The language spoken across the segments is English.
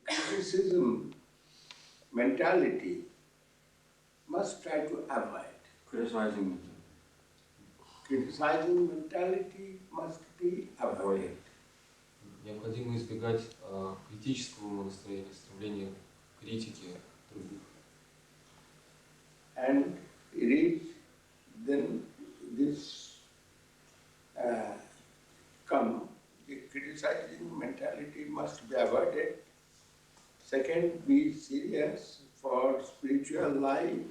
criticism mentality must try to avoid. Criticizing mentality must be avoided. Необходимо избегать критического умонастроения, стремления к критике других. And then this the criticizing mentality must be avoided. Second, be serious for spiritual life,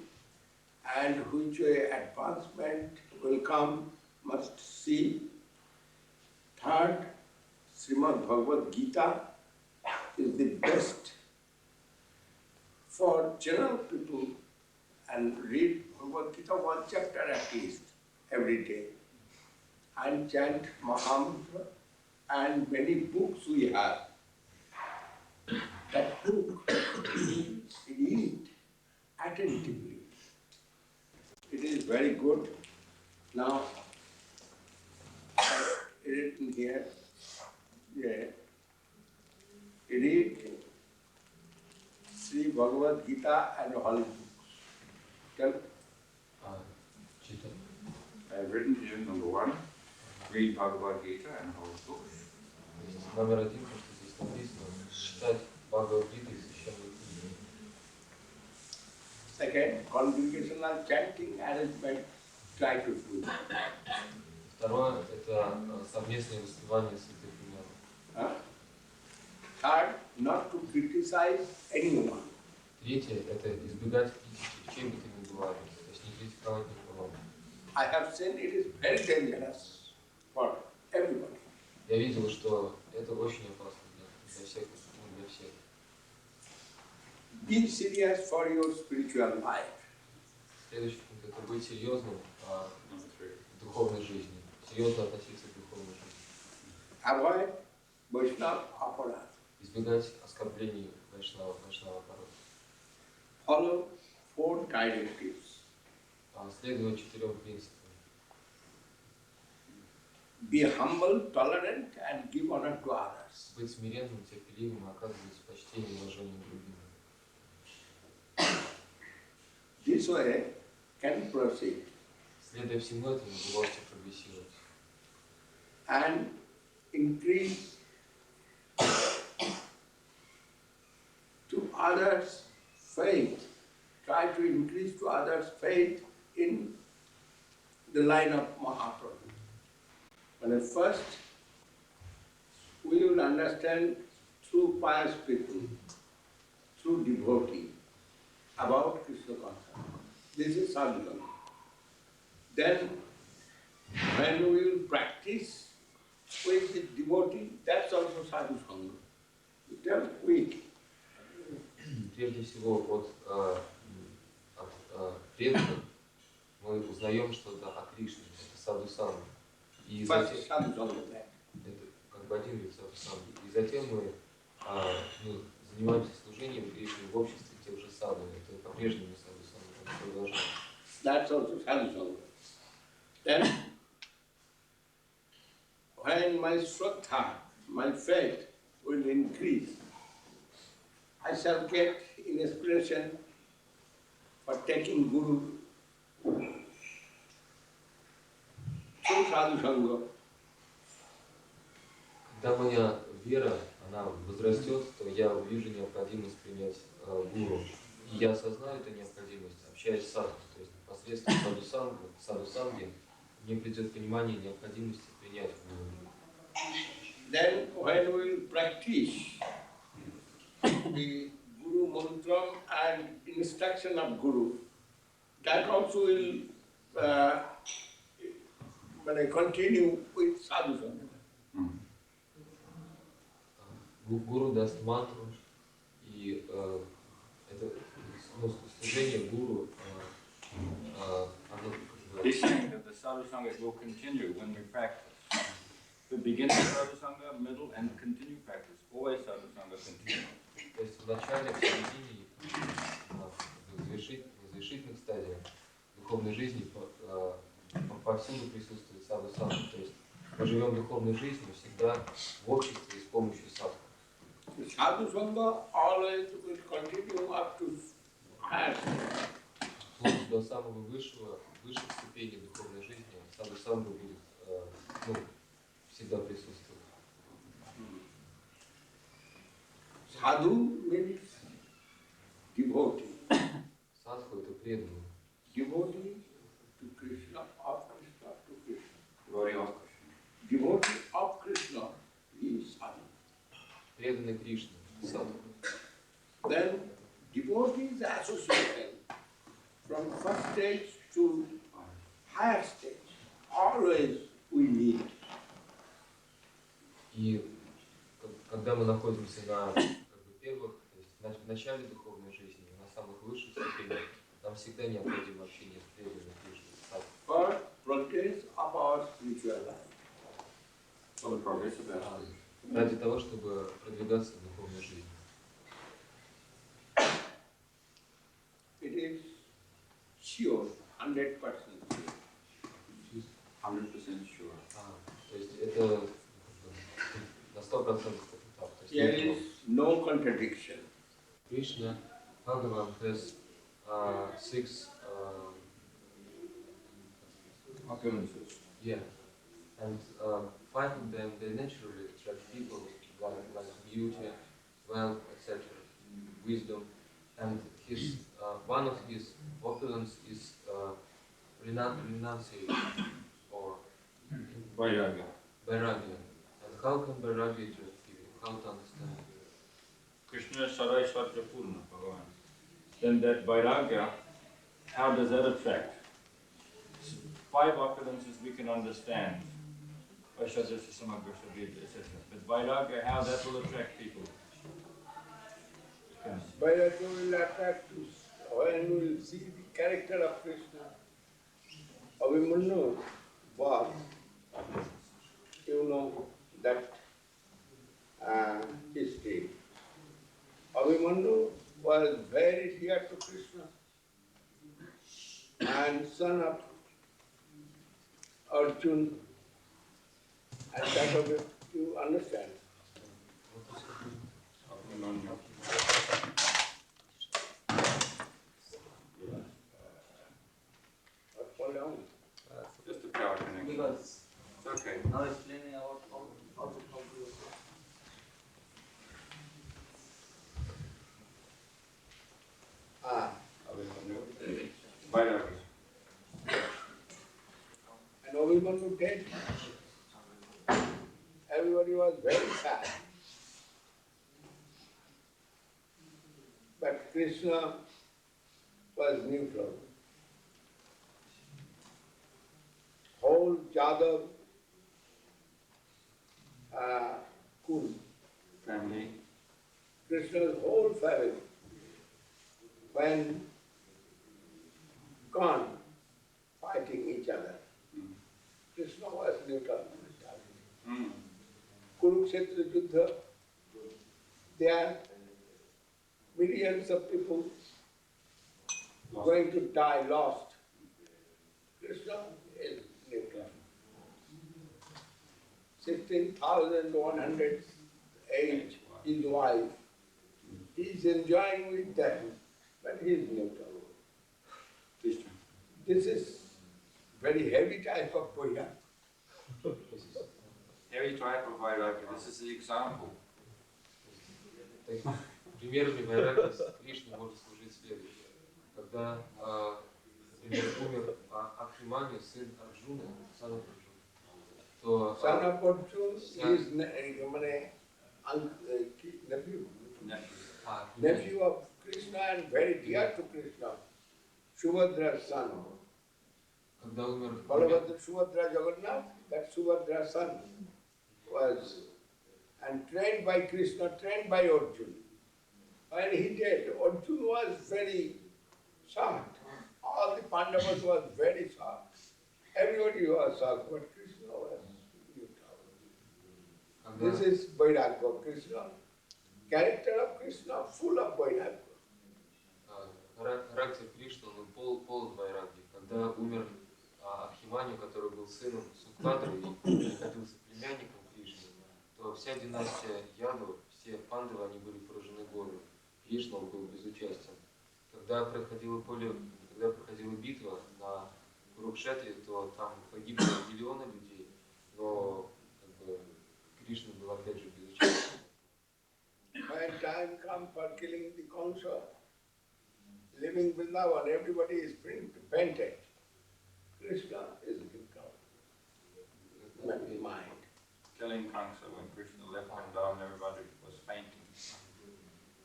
and which way advancement will come must see. Third, Srimad Bhagavad Gita is the best for general people, and read Bhagavad Gita one chapter at least every day, and chant Mahamantra, and many books we have. That book, read attentively. It is very good. Now, written here, read Sri Bhagavad Gita and Holy Books. Tell. I have written here, number 1, read Bhagavad Gita and Holy Books. Номер 1, то, что здесь написано, читать Бхагавад-гиту и священные книги. Second, congregational chanting arrangement, try to do. Второе – это совместное воспевание святых имен. Third, not to criticize anyone. Третье – это избегать критики, в чем бы то ни было, то есть не критиковать никого. I have seen it is very dangerous for everybody. Я видел, что это очень опасно для всех, для всех. Be serious for your spiritual life. Следующий пункт – это быть серьезным в духовной жизни, серьезно относиться к духовной жизни. Avoid Vaishnava aparat. Избегать оскорблений Вайшнава аппарата. Follow 4 directives. Следовать 4 принципам. Be humble, tolerant, and give honor to others. Быть смиренным, терпеливым, оказывать почтение и уважение другим. This way can proceed. Следуя всему этому, вы можете прогрессировать. And increase to others' faith. Try to increase to others' faith in the line of Mahaprabhu. But at first, we will understand through pious people, through devotee, about Krishna consciousness. This is sadhana. Then, when we will practice with the devotee, that's also sadhu sangha. That's weak. Прежде всего, от преданных мы узнаем что-то о Кришне, это саду-санга. И затем, это как бы один вид саду-санги. И затем мы занимаемся служением Кришне в обществе тех же саду. Это по-прежнему саду-санга, продолжаем. That's also sadhu-sanga. Then, when my shraddha, my faith will increase, I shall get inspiration for taking Guru through sadhu-sanga. Когда моя вера, она возрастет, то я увижу необходимость принять гуру. И я осознаю эту необходимость, общаясь с садху, то есть непосредственно саду-санги, мне придет понимание необходимости принять гуру. Then when we will practice the Guru mantra and instruction of Guru, that also will continue with sadhu-sanga. Гуру даст мантру, и это служение гуру, оно... He's saying that the sadhu-sanga will continue when we practice. The beginning of sadhu-sanga, middle, and continue practice. Always sadhu-sanga continue. То есть в начале, в середине, в завершительных стадиях духовной жизни повсюду присутствует саду-санга. То есть мы живем духовной жизнью всегда в обществе и с помощью садху. Sadhu Sangha always will continue up to higher. До самого высшей ступени духовной жизни саду санга будет ну, всегда присутствовать. Sadhu means devotee. Садху это преданный. Devotee to Krishna, of Krishna to Krishna. Glory of Krishna. Devotee of Krishna is sadhu. Преданный Кришне, садху. Then devotees association from first stage to higher stage. Always we need. И когда мы находимся на первых, то есть в начале духовной жизни, на самых высших ступенях, нам всегда необходимо общение с преданным Кришной, садху. For progress of our spiritual life. For the progress of our life. Ради того, чтобы продвигаться в духовной жизни. It is sure, 100% sure. 100% sure. То есть это на 100% это так. There is no contradiction. Krishna Bhagavan has 6 Occurrences. yeah, and 5 of them they naturally attract people like beauty, wealth, etc., wisdom, and his one of his opulence is renunciation or Vairagya. vairagya. And how can vairagya attract people? How to understand it? Krishna is Sarai Satya Purna, Bhagavan. Then that vairagya, how does that attract? 5 opulences we can understand. Vaishadya Samagra Sabhidya, etc. But vairagya, how that will attract people? Vairagya will attract us when we will see the character of Krishna. Abhimanyu was, you know, that history. Abhimanyu was very dear to Krishna and son of Arjuna, and that of it you understand. Hold on. Just a power connection. Because It's okay. now explaining about how to calculate. Vairagya. And Abhimanyu dead. Everybody was very sad. But Krishna was neutral. Whole Jadav Kul, Family. Krishna's whole family, when gone fighting each other, Krishna was neutral. Kurukshetra Yuddha, there millions of people going to die lost. Krishna is neutral. 16,100 age, his wife. He is enjoying with them, but he is neutral. This is very heavy type of puja. Heavy type of vairagya. This is the example. Примерами вайрагьи Кришне может служить следующее. Когда, например, умер Абхиманью, сын Арджуны, сын Арджуны, то Son of Arjuna is nephew of Krishna and very dear to Krishna. Subhadra's son. когда умер Balabhadra, Subhadra Jagannath, that Subhadra's son was and trained by Krishna, trained by Arjuna. When he did, Arjuna was very shocked. All the Pandavas was very shocked. Everybody was shocked, but Krishna was neutral. This is vairagya, Krishna. Character of Krishna full of vairagya. характер Кришны, он полон вайрагьи. Когда умер Абхиманью, который был сыном Сукхадры и приходился племянником Кришны, то вся династия Яду, все пандавы, они были поражены горем. Кришна был безучастен. Когда проходила битва на Курукшетре, то там погибли миллионы людей, но как бы, Кришна был опять же безучастен. When time comes for killing the Kamsa, living Vrindavan, everybody is painted. Krishna is become mind. Killing Kamsa, when Krishna left Vrindavan, everybody was fainting.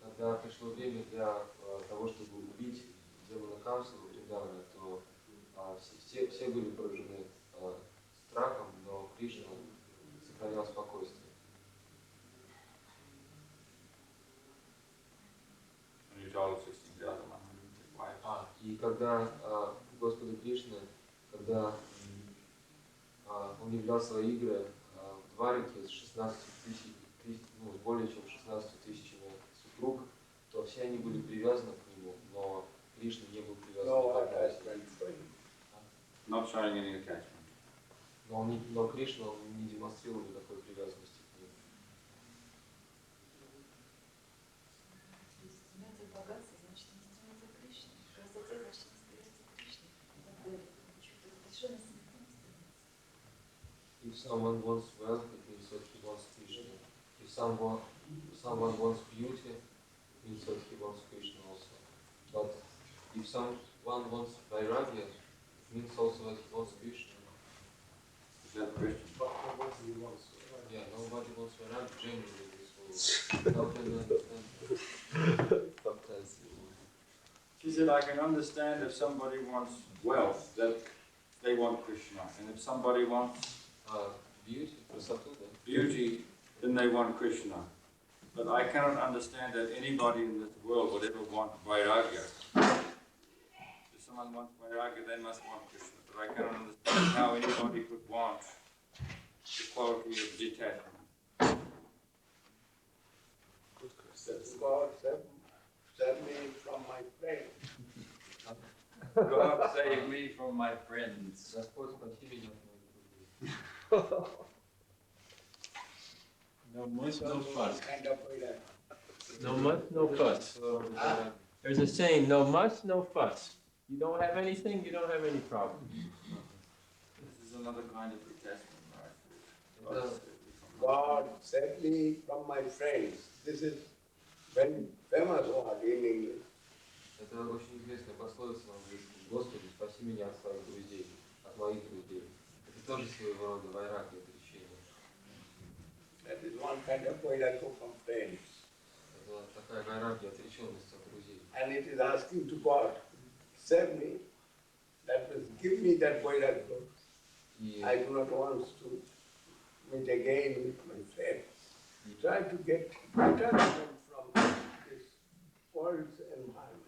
Когда пришло время для того, чтобы убить демона Камсу в Вриндаване, то все были поражены страхом, но Кришна сохранял спокойствие. И когда Господа Кришны, когда он являл свои игры в Дварике с 16 тысяч, с более чем 16 тысячами супруг, то все они были привязаны к нему, но Кришна не был привязан к одной. Not showing any attachment. Но Кришна не демонстрировал никакой привязанности к нему. Богатство значит не стремиться к Кришне. Красоте значит не стремиться к Кришне. If someone wants wealth, it means that he wants Krishna. If someone wants beauty, it means that he wants Krishna also. But if someone wants vairagya, it means also that he wants Krishna. Is that a question? Yeah, nobody wants vairagya generally in this world. How can you understand? Sometimes. She said, I can understand if somebody wants wealth, that they want Krishna. And if somebody wants beauty, then they want Krishna. But I cannot understand that anybody in this world would ever want vairagya. If someone wants vairagya, they must want Krishna. But I cannot understand how anybody could want the quality of detachment. God save me from my friends. God save me from my friends. Господь, спаси меня от моих друзей. No muss, no fuss. Kind of way. No muss, no fuss. There's a saying, no muss, no fuss. You don't have anything, you don't have any problem. This is another kind of detachment, right? God save me from my friends. This is very famous word in English. Это очень известная пословица на английском. Господи, спаси меня от своих друзей, от моих друзей. Это тоже своего рода вайрагья, отречение. That is one kind of vairagya from friends. Это такая вайрагья, отреченность от друзей. And it is asking to God, save me. That means give me that vairagya. I do not want to meet again with my friends. Try to get detachment from this world's environment.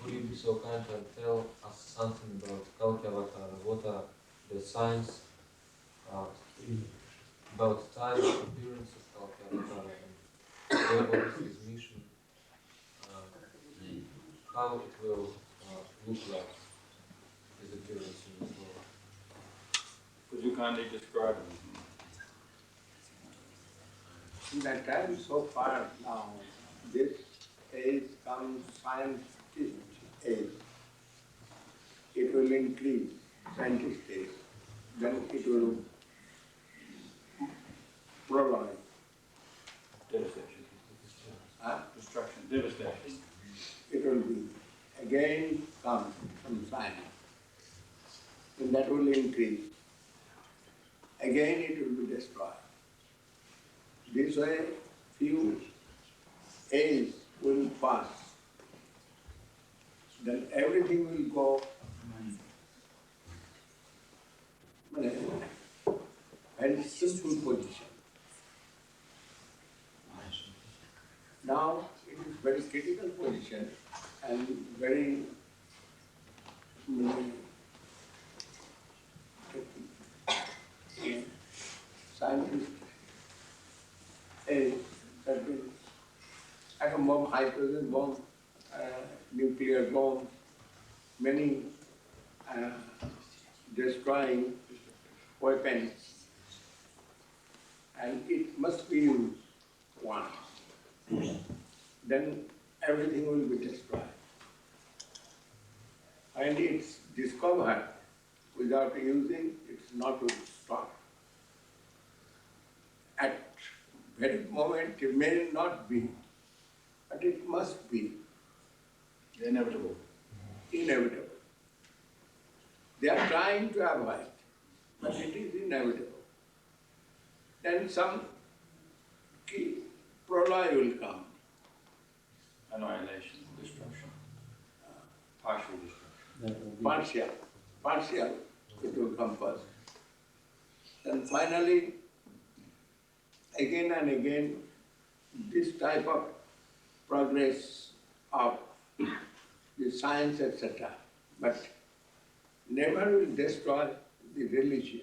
Would you be so kind and tell us something about Kalki Avatar? What are the signs about time appearance of Kalki Avatar and what is his mission? How it will look like his appearance in this world? Could you kindly describe it? In that time so far now, this age comes scientist age. It will increase, scientist age. Then it will prolong. Devastation. Destruction. Devastation. It will be again come some science. And that will increase. Again it will be destroyed. This way few ages will pass. Then everything will go very simple position. Now it is very critical position and very scientific certain atom bomb, hydrogen bomb, nuclear bomb, many destroying weapons. and it must be used once. Then everything will be destroyed. And it's discovered without using, it's not will stop. At very moment it may not be, but it must be Inevitable. inevitable. They are trying to avoid, but it is inevitable. Then some pralaya will come. Annihilation, destruction. Partial destruction. Partial, it will come first. Then finally, again and again, this type of progress of the science, etc., but never will destroy the religion.